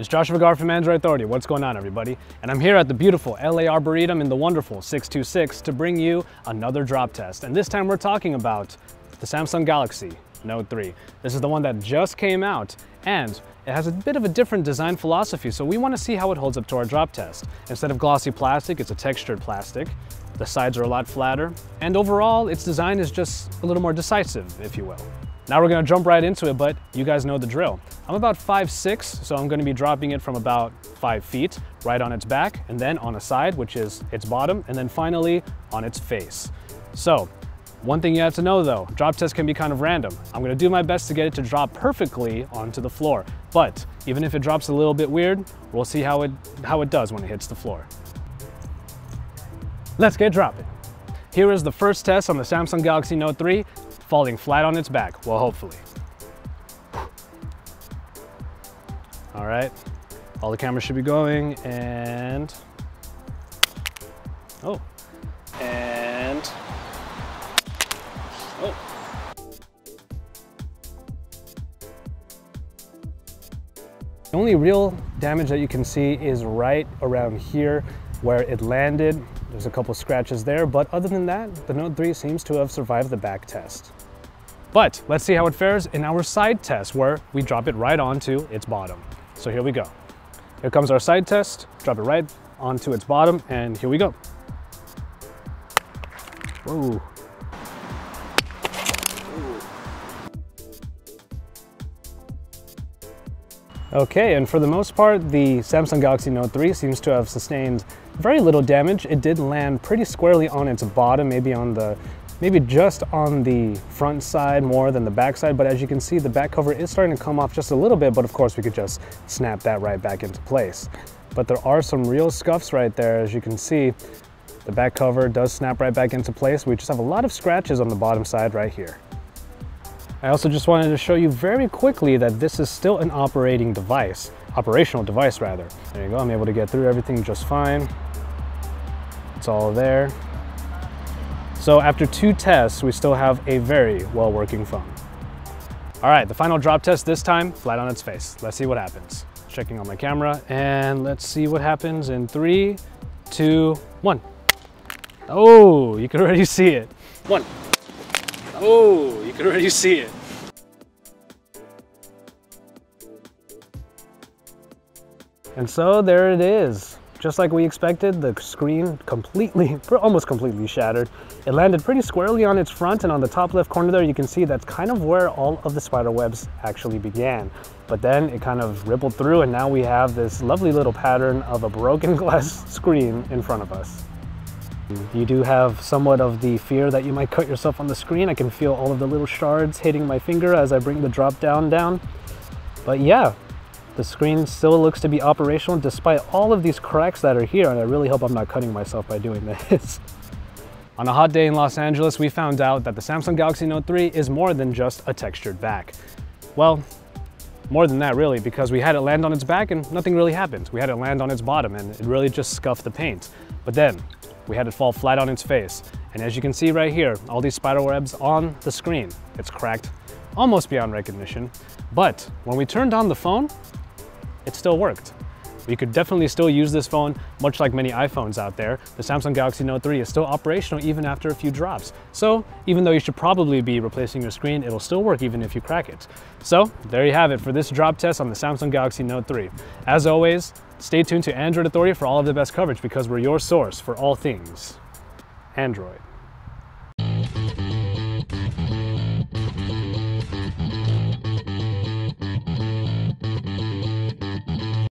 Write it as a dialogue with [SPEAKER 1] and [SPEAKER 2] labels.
[SPEAKER 1] It's Joshua Gar from Android Authority. What's going on, everybody? And I'm here at the beautiful LA Arboretum in the wonderful 626 to bring you another drop test. And this time we're talking about the Samsung Galaxy Note 3. This is the one that just came out, and it has a bit of a different design philosophy, so we want to see how it holds up to our drop test. Instead of glossy plastic, it's a textured plastic. The sides are a lot flatter, and overall, its design is just a little more decisive, if you will. Now we're gonna jump right into it, but you guys know the drill. I'm about 5'6", so I'm gonna be dropping it from about 5 feet, right on its back, and then on a side, which is its bottom, and then finally on its face. So, one thing you have to know though, drop tests can be kind of random. I'm gonna do my best to get it to drop perfectly onto the floor, but even if it drops a little bit weird, we'll see how it does when it hits the floor. Let's get dropping. Here is the first test on the Samsung Galaxy Note 3, falling flat on its back, well, hopefully. All right, all the cameras should be going, and, oh, and, oh. The only real damage that you can see is right around here where it landed. There's a couple scratches there, but other than that, the Note 3 seems to have survived the back test. But let's see how it fares in our side test where we drop it right onto its bottom. So here we go. Here comes our side test, drop it right onto its bottom, and here we go. Whoa. Okay, and for the most part, the Samsung Galaxy Note 3 seems to have sustained very little damage. It did land pretty squarely on its bottom, maybe just on the front side more than the back side, but as you can see, the back cover is starting to come off just a little bit, but of course we could just snap that right back into place. But there are some real scuffs right there. As you can see, the back cover does snap right back into place. We just have a lot of scratches on the bottom side right here. I also just wanted to show you very quickly that this is still an operational device rather. There you go, I'm able to get through everything just fine. It's all there. So after 2 tests, we still have a very well-working phone. All right, the final drop test this time, flat on its face. Let's see what happens. Checking on my camera, and let's see what happens in 3, 2, 1. Oh, you can already see it. 1. Oh, you can already see it. And so there it is. Just like we expected, the screen almost completely shattered. It landed pretty squarely on its front, and on the top left corner there, you can see that's kind of where all of the spider webs actually began. But then it kind of rippled through, and now we have this lovely little pattern of a broken glass screen in front of us. You do have somewhat of the fear that you might cut yourself on the screen. I can feel all of the little shards hitting my finger as I bring the drop down. But yeah, the screen still looks to be operational despite all of these cracks that are here, and I really hope I'm not cutting myself by doing this. On a hot day in Los Angeles, we found out that the Samsung Galaxy Note 3 is more than just a textured back. Well, more than that really, because we had it land on its back and nothing really happened. We had it land on its bottom and it really just scuffed the paint. But then we had it fall flat on its face. And as you can see right here, all these spider webs on the screen. It's cracked almost beyond recognition. But when we turned on the phone, it still worked. We could definitely still use this phone, much like many iPhones out there. The Samsung Galaxy Note 3 is still operational even after a few drops. So even though you should probably be replacing your screen, it'll still work even if you crack it. So there you have it for this drop test on the Samsung Galaxy Note 3. As always, stay tuned to Android Authority for all of the best coverage because we're your source for all things Android.